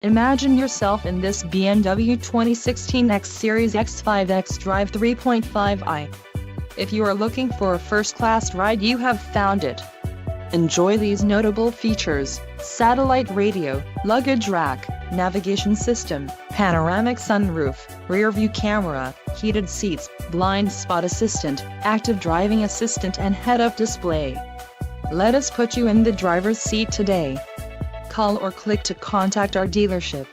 Imagine yourself in this BMW 2016 X-Series X5 xDrive 3.5i. If you are looking for a first-class ride, you have found it. Enjoy these notable features: satellite radio, luggage rack, navigation system, panoramic sunroof, rear-view camera, heated seats, blind spot assistant, active driving assistant and head-up display. Let us put you in the driver's seat today. Call or click to contact our dealership.